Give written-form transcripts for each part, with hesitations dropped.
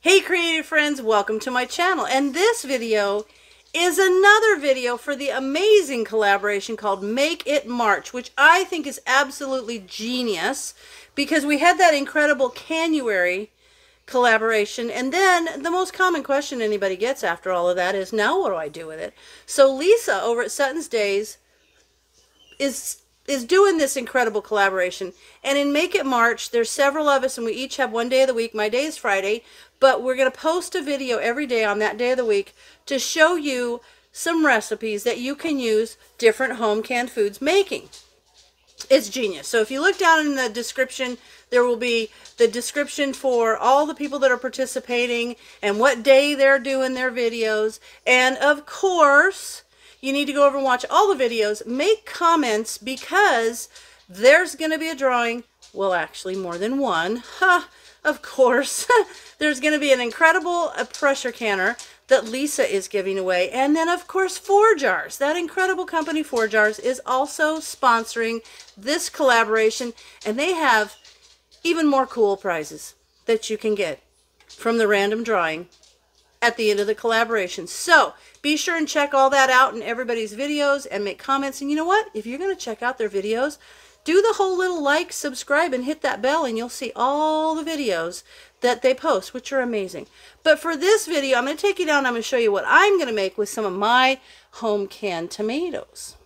Hey creative friends, welcome to my channel, and this video is another video for the amazing collaboration called Make It March, which I think is absolutely genius because we had that incredible Canuary collaboration, and then the most common question anybody gets after all of that is, now what do I do with it? So Lisa over at Sutton's Daze is doing this incredible collaboration, and in Make It March there's several of us and we each have one day of the week. My day is Friday, but we're going to post a video every day on that day of the week to show you some recipes that you can use different home canned foods making. It's genius. So if you look down in the description, there will be the description for all the people that are participating and what day they're doing their videos, and of course you need to go over and watch all the videos. Make comments because there's going to be a drawing. Well, actually more than one. Of course. There's going to be an incredible pressure canner that Lisa is giving away. And then, of course, 4 Jars. That incredible company, 4 Jars, is also sponsoring this collaboration. And they have even more cool prizes that you can get from the random drawing at the end of the collaboration. So be sure and check all that out in everybody's videos and make comments. And you know what? If you're going to check out their videos, do the whole little like, subscribe, and hit that bell, and you'll see all the videos that they post, which are amazing. But for this video, I'm going to take you down. I'm going to show you what I'm going to make with some of my home canned tomatoes.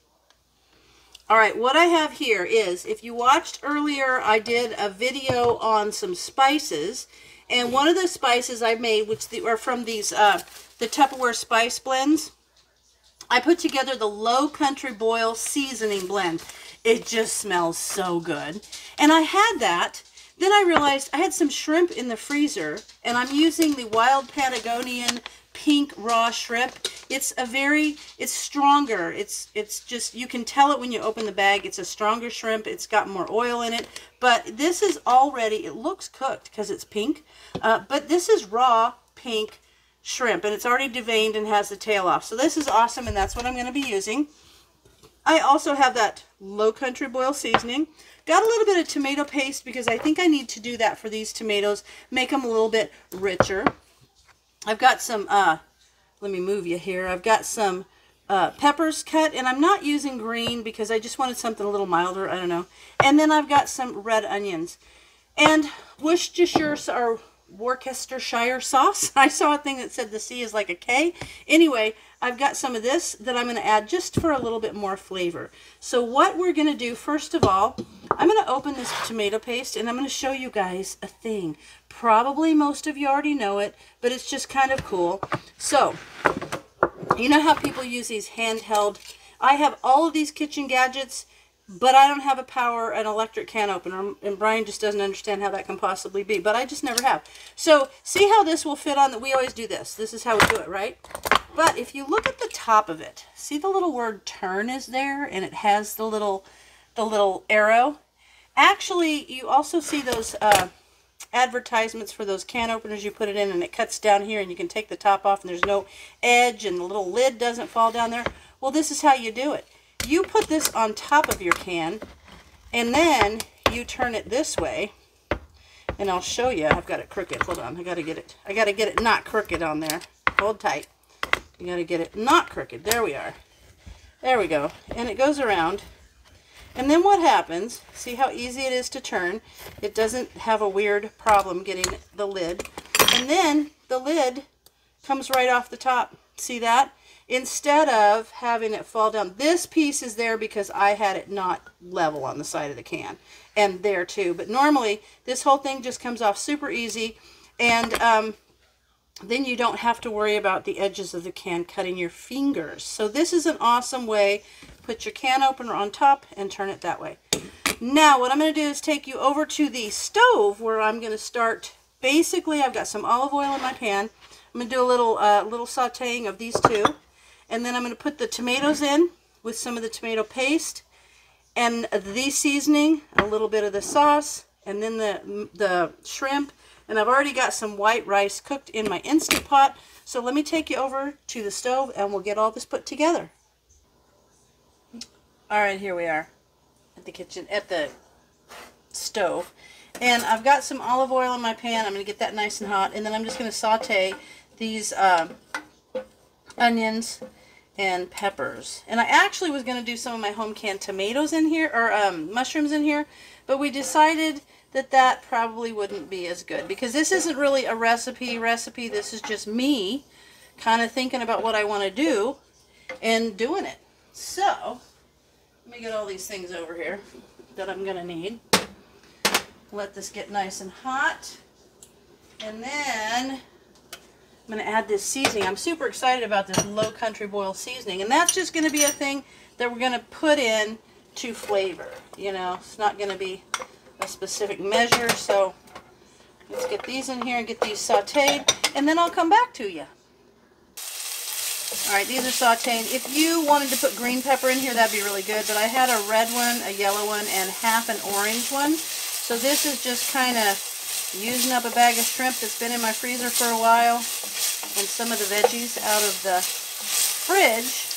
All right, what I have here is, if you watched earlier, I did a video on some spices, and one of the spices I made, which are from these the Tupperware spice blends, I put together the Low Country Boil seasoning blend. It just smells so good. And I had that. Then I realized I had some shrimp in the freezer, and I'm using the Wild Patagonian pink raw shrimp. It's stronger. It's just, you can tell it when you open the bag. It's a stronger shrimp. It's got more oil in it. But this is already, it looks cooked because it's pink. But this is raw pink shrimp, and it's already deveined and has the tail off. So this is awesome, and that's what I'm going to be using. I also have that Low Country Boil seasoning. Got a little bit of tomato paste because I think I need to do that for these tomatoes, make them a little bit richer. I've got some, let me move you here. I've got some peppers cut, and I'm not using green because I just wanted something a little milder, I don't know. And then I've got some red onions. And Worcestershire sauce. I saw a thing that said the C is like a K. Anyway, I've got some of this that I'm going to add just for a little bit more flavor. So what we're going to do, first of all, I'm going to open this tomato paste and I'm going to show you guys a thing. Probably most of you already know it, but it's just kind of cool. So, you know how people use these handheld, I have all of these kitchen gadgets, but I don't have an electric can opener, and Brian just doesn't understand how that can possibly be, but I just never have. So see how this will fit on, we always do this. This is how we do it, right? But if you look at the top of it, see the little word turn is there, and it has the little arrow. Actually, you also see those advertisements for those can openers. You put it in and it cuts down here, and you can take the top off and there's no edge and the little lid doesn't fall down there. Well, this is how you do it. You put this on top of your can, and then you turn it this way, and I'll show you. I've got it crooked. Hold on. I got to get it not crooked on there. Hold tight. You got to get it not crooked. There we are. There we go. And it goes around. And then what happens, see how easy it is to turn. It doesn't have a weird problem getting the lid. And then the lid comes right off the top. See that? Instead of having it fall down. This piece is there because I had it not level on the side of the can. And there too. But normally, this whole thing just comes off super easy. And then you don't have to worry about the edges of the can cutting your fingers. So this is an awesome way. Put your can opener on top and turn it that way. Now, what I'm going to do is take you over to the stove where I'm going to start. Basically, I've got some olive oil in my pan. I'm going to do a little sauteing of these two. And then I'm going to put the tomatoes in with some of the tomato paste and the seasoning, a little bit of the sauce, and then the shrimp. And I've already got some white rice cooked in my Instant Pot. So let me take you over to the stove and we'll get all this put together. All right, here we are at the kitchen, at the stove. And I've got some olive oil in my pan. I'm going to get that nice and hot. And then I'm just going to saute these onions and peppers. And I actually was going to do some of my home canned tomatoes in here, or mushrooms in here, but we decided that that probably wouldn't be as good, because this isn't really a recipe. This is just me kind of thinking about what I want to do and doing it. So let me get all these things over here that I'm going to need. Let this get nice and hot, and then I'm going to add this seasoning. I'm super excited about this low country boil seasoning, and that's just going to be a thing that we're going to put in to flavor. You know, it's not going to be a specific measure. So let's get these in here and get these sauteed, and then I'll come back to you. All right, these are sauteed. If you wanted to put green pepper in here, that'd be really good, but I had a red one, a yellow one, and half an orange one. So this is just kind of using up a bag of shrimp that's been in my freezer for a while, and some of the veggies out of the fridge.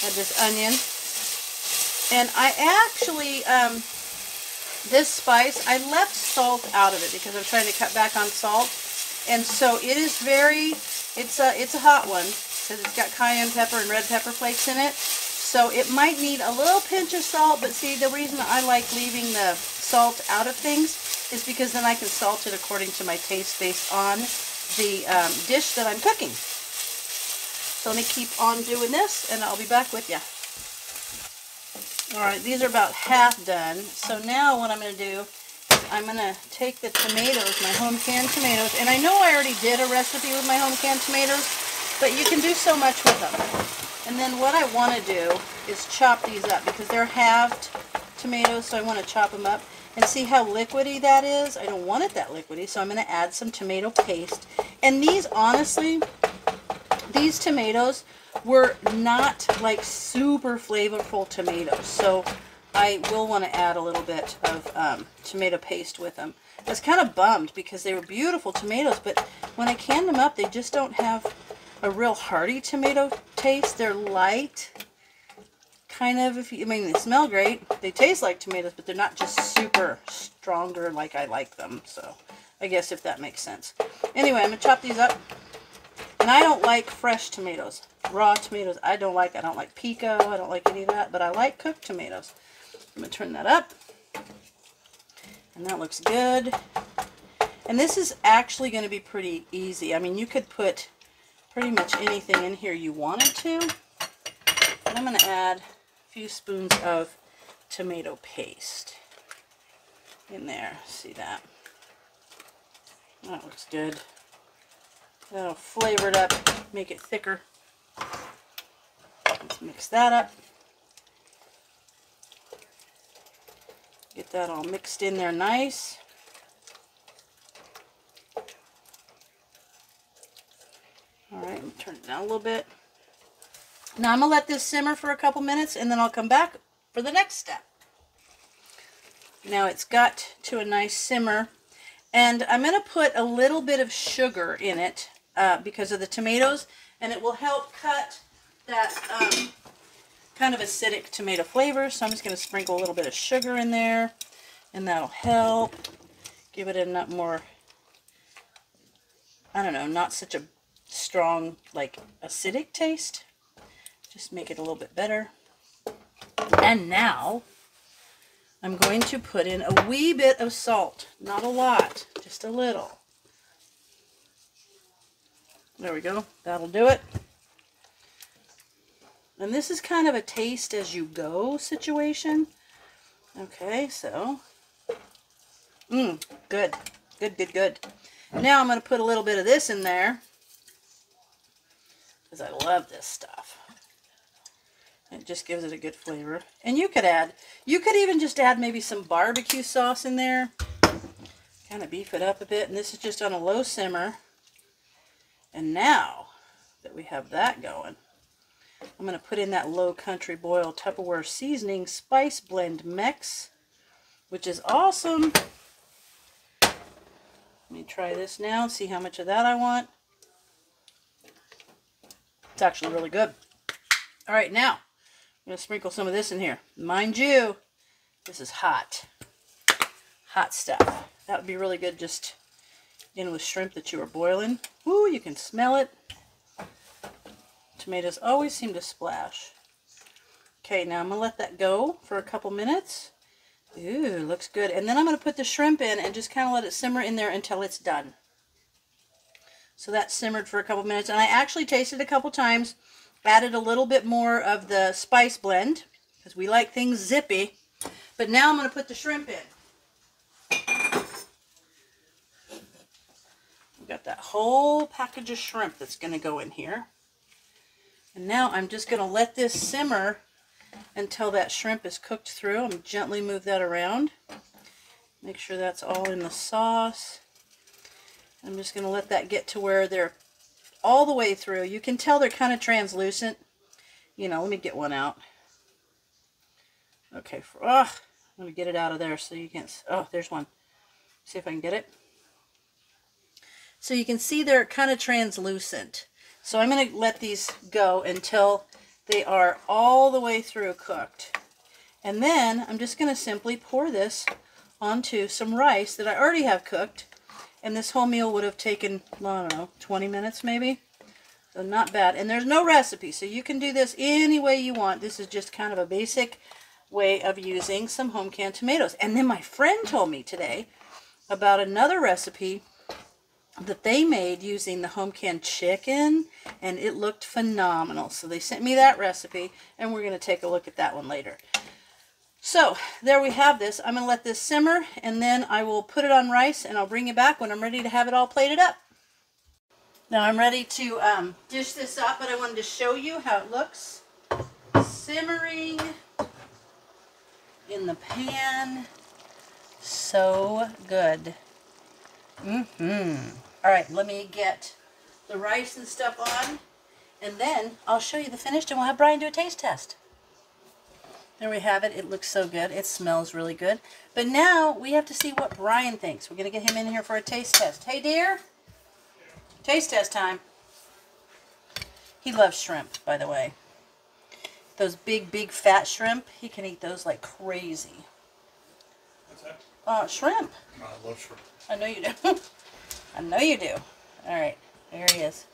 I had this onion. And I actually, this spice, I left salt out of it because I'm trying to cut back on salt. And so it is very, it's a hot one because it's got cayenne pepper and red pepper flakes in it. So it might need a little pinch of salt, but see, the reason I like leaving the salt out of things is because then I can salt it according to my taste based on the dish that I'm cooking. So let me keep on doing this, and I'll be back with you. Alright, these are about half done. So now what I'm going to do is I'm going to take the tomatoes, my home canned tomatoes, and I know I already did a recipe with my home canned tomatoes, but you can do so much with them. And then what I want to do is chop these up because they're halved tomatoes, so I want to chop them up. And see how liquidy that is? I don't want it that liquidy, so I'm going to add some tomato paste. And these, honestly, these tomatoes were not like super flavorful tomatoes, so I will want to add a little bit of tomato paste with them. I was kind of bummed because they were beautiful tomatoes, but when I canned them up, they just don't have a real hearty tomato taste. They're light, kind of, I mean, they smell great, they taste like tomatoes, but they're not just super stronger like I like them. So I guess if that makes sense. Anyway, I'm going to chop these up. And I don't like fresh tomatoes. Raw tomatoes, I don't like. I don't like pico, I don't like any of that, but I like cooked tomatoes. I'm going to turn that up. And that looks good. And this is actually going to be pretty easy. I mean, you could put pretty much anything in here you wanted to. And I'm going to add a few spoons of tomato paste in there. See that? That looks good. That'll flavor it up, make it thicker. Let's mix that up. Get that all mixed in there nice. Alright, I'm turn it down a little bit. Now I'm going to let this simmer for a couple minutes, and then I'll come back for the next step. Now it's got to a nice simmer, and I'm going to put a little bit of sugar in it because of the tomatoes, and it will help cut that kind of acidic tomato flavor. So I'm just going to sprinkle a little bit of sugar in there, and that'll help give it a more, I don't know, not such a strong, like, acidic taste. Just make it a little bit better. And now I'm going to put in a wee bit of salt. Not a lot, just a little. There we go. That'll do it. And this is kind of a taste as you go situation. Okay, so. Good. Good, good, good. Now I'm going to put a little bit of this in there, because I love this stuff. It just gives it a good flavor. And you could even just add maybe some barbecue sauce in there. Kind of beef it up a bit. And this is just on a low simmer. And now that we have that going, I'm going to put in that low country boil Tupperware seasoning spice blend mix, which is awesome. Let me try this now and see how much of that I want. It's actually really good. All right, now I'm going to sprinkle some of this in here. Mind you, this is hot. hot stuff. That would be really good just in with shrimp that you were boiling. Ooh, you can smell it. Tomatoes always seem to splash. Okay, now I'm going to let that go for a couple minutes. Ooh, looks good. And then I'm going to put the shrimp in and just kind of let it simmer in there until it's done. So that simmered for a couple minutes. And I actually tasted a couple times. Added a little bit more of the spice blend because we like things zippy. But now I'm going to put the shrimp in. We've got that whole package of shrimp that's going to go in here. And now I'm just going to let this simmer until that shrimp is cooked through. I'm going to gently move that around. Make sure that's all in the sauce. I'm just going to let that get to where they're all the way through. You can tell they're kind of translucent. You know, let me get one out. Okay, I'm going to get it out of there so you can, oh, there's one. See if I can get it. So you can see they're kind of translucent. So I'm going to let these go until they are all the way through cooked. And then I'm just going to simply pour this onto some rice that I already have cooked. And this whole meal would have taken, well, I don't know, 20 minutes maybe. So not bad. And there's no recipe, so you can do this any way you want. This is just kind of a basic way of using some home canned tomatoes. And then my friend told me today about another recipe that they made using the home canned chicken, and it looked phenomenal. So they sent me that recipe, and we're going to take a look at that one later. So there we have this. I'm going to let this simmer, and then I will put it on rice, and I'll bring you back when I'm ready to have it all plated up. Now I'm ready to dish this up, but I wanted to show you how it looks. Simmering in the pan. So good. All right, let me get the rice and stuff on, and then I'll show you the finished, and we'll have Brian do a taste test. There we have it. It looks so good. It smells really good. But now we have to see what Brian thinks. We're going to get him in here for a taste test. Hey, dear. Taste test time. He loves shrimp, by the way. Those big, big fat shrimp, he can eat those like crazy. What's that? Shrimp. I love shrimp. I know you do. I know you do. All right. There he is.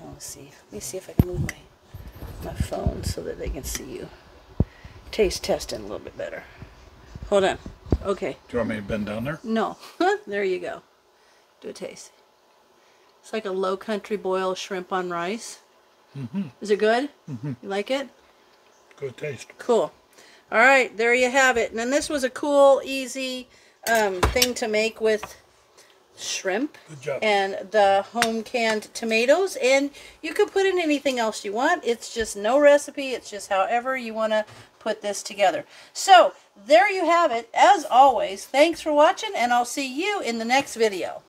Let's see. Let me see if I can move my phone so that they can see you. Taste testing a little bit better. Hold on. Okay. Do you want me to bend down there? No. There you go. Do a taste. It's like a low country boil shrimp on rice. Is it good? You like it? Good taste. Cool. All right. There you have it. And then this was a cool, easy thing to make with shrimp and the home canned tomatoes, and you could put in anything else you want. It's just no recipe. It's just however you want to put this together. So there you have it. As always, thanks for watching, and I'll see you in the next video.